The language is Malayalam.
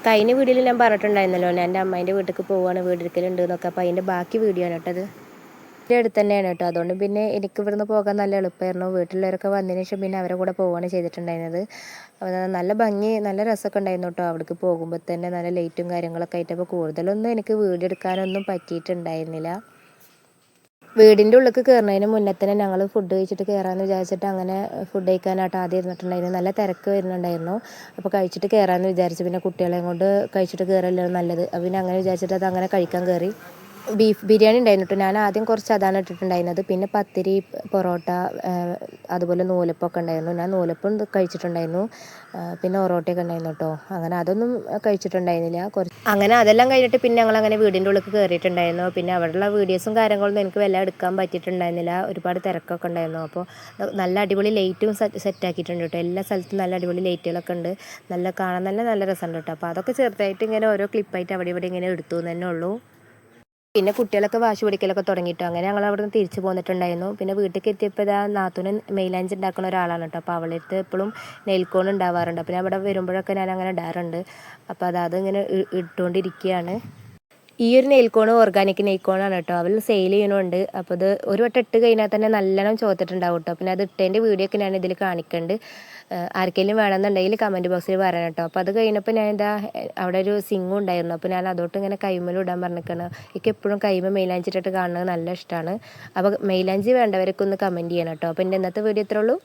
കഴിഞ്ഞ വീഡിയോയിൽ ഞാൻ പറഞ്ഞിട്ടുണ്ടായിരുന്നല്ലോ, ഞാൻ എൻ്റെ അമ്മേൻ്റെ വീട്ടിലേക്ക് പോവുകയാണ്, വീടെടുക്കലുണ്ട് എന്നൊക്കെ. അപ്പോൾ അതിൻ്റെ ബാക്കി വീഡിയോ ആണ് കേട്ടത്. എൻ്റെ അടുത്ത് തന്നെയാണ് കേട്ടോ. അതുകൊണ്ട് പിന്നെ എനിക്ക് ഇവിടുന്ന് പോകാൻ നല്ല എളുപ്പമായിരുന്നു. വീട്ടിലുള്ളവരൊക്കെ വന്നതിന് ശേഷം പിന്നെ അവരെ കൂടെ പോവുകയാണ് ചെയ്തിട്ടുണ്ടായിരുന്നത്. നല്ല ഭംഗി, നല്ല രസമൊക്കെ ഉണ്ടായിരുന്നു കേട്ടോ. അവിടേക്ക് പോകുമ്പോൾ തന്നെ നല്ല ലൈറ്റും കാര്യങ്ങളൊക്കെ ആയിട്ട്. അപ്പോൾ കൂടുതലൊന്നും എനിക്ക് വീഡിയോ എടുക്കാനൊന്നും പറ്റിയിട്ടുണ്ടായിരുന്നില്ല. വീടിൻ്റെ ഉള്ളിലേക്ക് കയറുന്നതിന് മുന്നേ തന്നെ ഞങ്ങൾ ഫുഡ് കഴിച്ചിട്ട് കയറാമെന്ന് വിചാരിച്ചിട്ട് അങ്ങനെ ഫുഡ് കഴിക്കാനായിട്ട് ആദ്യം ഇരുന്നിട്ടുണ്ടായിരുന്നു. നല്ല തിരക്ക് വരുന്നുണ്ടായിരുന്നു. അപ്പോൾ കഴിച്ചിട്ട് കയറാമെന്ന് വിചാരിച്ചു. പിന്നെ കുട്ടികളെയും കൊണ്ട് കഴിച്ചിട്ട് കയറല്ലോ നല്ലത്. അപ്പോൾ പിന്നെ അങ്ങനെ വിചാരിച്ചിട്ട് അത് അങ്ങനെ കഴിക്കാൻ കയറി. ബീഫ് ബിരിയാണി ഉണ്ടായിരുന്നു കേട്ടോ. ഞാൻ ആദ്യം കുറച്ച് അതാണ് ഇട്ടിട്ടുണ്ടായിരുന്നത്. പിന്നെ പത്തിരി, പൊറോട്ട, അതുപോലെ നൂലപ്പമൊക്കെ ഉണ്ടായിരുന്നു. ഞാൻ നൂലപ്പം കഴിച്ചിട്ടുണ്ടായിരുന്നു. പിന്നെ ഒറോട്ടയൊക്കെ ഉണ്ടായിരുന്നു കേട്ടോ. അങ്ങനെ അതൊന്നും കഴിച്ചിട്ടുണ്ടായിരുന്നില്ല. അങ്ങനെ അതെല്ലാം കഴിഞ്ഞിട്ട് പിന്നെ ഞങ്ങളങ്ങനെ വീടിൻ്റെ ഉള്ളിൽ കയറിയിട്ടുണ്ടായിരുന്നു. പിന്നെ അവിടെയുള്ള വീഡിയോസും കാര്യങ്ങളൊന്നും എനിക്ക് വല്ല എടുക്കാൻ പറ്റിയിട്ടുണ്ടായിരുന്നില്ല. ഒരുപാട് തിരക്കൊക്കെ ഉണ്ടായിരുന്നു. അപ്പോൾ നല്ല അടിപൊളി ലൈറ്റും സെറ്റാക്കിയിട്ടുണ്ട് കേട്ടോ. എല്ലാ സ്ഥലത്തും നല്ല അടിപൊളി ലൈറ്റുകളൊക്കെ ഉണ്ട്. കാണാൻ നല്ല രസമുണ്ട് കേട്ടോ. അപ്പോൾ അതൊക്കെ ചെറുതായിട്ട് ഇങ്ങനെ ഓരോ ക്ലിപ്പായിട്ട് അവിടെ ഇവിടെ ഇങ്ങനെ എടുത്തു എന്ന് തന്നെ ഉള്ളൂ. പിന്നെ കുട്ടികളൊക്കെ വാശി പിടിക്കലൊക്കെ തുടങ്ങിയിട്ടു. അങ്ങനെ ഞങ്ങൾ അവിടെ നിന്ന് തിരിച്ചു പോന്നിട്ടുണ്ടായിരുന്നു. പിന്നെ വീട്ടിലേക്ക് എത്തിയപ്പോൾ ഇതാ നാത്തൂന് മെയിലാഞ്ചി ഉണ്ടാക്കുന്ന ഒരാളാണ് കേട്ടോ. അപ്പോൾ അവളടുത്ത് എപ്പോഴും നെയിൽക്കോൺ ഉണ്ടാവാറുണ്ട്. അപ്പോൾ ഞാൻ അവിടെ വരുമ്പോഴൊക്കെ ഞാൻ അങ്ങനെ ഇടാറുണ്ട്. അപ്പോൾ അതിങ്ങനെ ഇട്ടുകൊണ്ടിരിക്കുകയാണ്. ഈ ഒരു നെയിൽക്കോൺ ഓർഗാനിക് നെയിൽക്കോണാണ് കേട്ടോ. അവൾ സെയിൽ ചെയ്യണമുണ്ട്. അപ്പോൾ ഇത് ഒരു വട്ടം ഇട്ട് കഴിഞ്ഞാൽ തന്നെ നല്ലോണം ചോത്തിട്ടുണ്ടാവും കേട്ടോ. പിന്നെ അത് ഇട്ടതിൻ്റെ വീഡിയോ ഒക്കെ ഞാൻ ഇതിൽ കാണിക്കുന്നുണ്ട്. ആർക്കെങ്കിലും വേണമെന്നുണ്ടെങ്കിൽ കമൻറ്റ് ബോക്സിൽ പറയാം കേട്ടോ. അപ്പോൾ അത് കഴിഞ്ഞപ്പോൾ ഞാൻ അവിടെ ഒരു സിങ്ങും ഉണ്ടായിരുന്നു. അപ്പോൾ ഞാൻ അതോട്ട് ഇങ്ങനെ കൈമേലും ഇടാൻ പറഞ്ഞിരിക്കണം. എനിക്ക് എപ്പോഴും കൈമ മെയിലാഞ്ചി ഇട്ടിട്ട് കാണുന്നത് നല്ല ഇഷ്ടമാണ്. അപ്പോൾ മെയിലാഞ്ചി വേണ്ടവരൊക്കെ ഒന്ന് കമൻറ്റ് ചെയ്യണം കേട്ടോ. അപ്പോൾ എൻ്റെ ഇന്നത്തെ വീഡിയോ ഇത്രേ ഉള്ളൂ.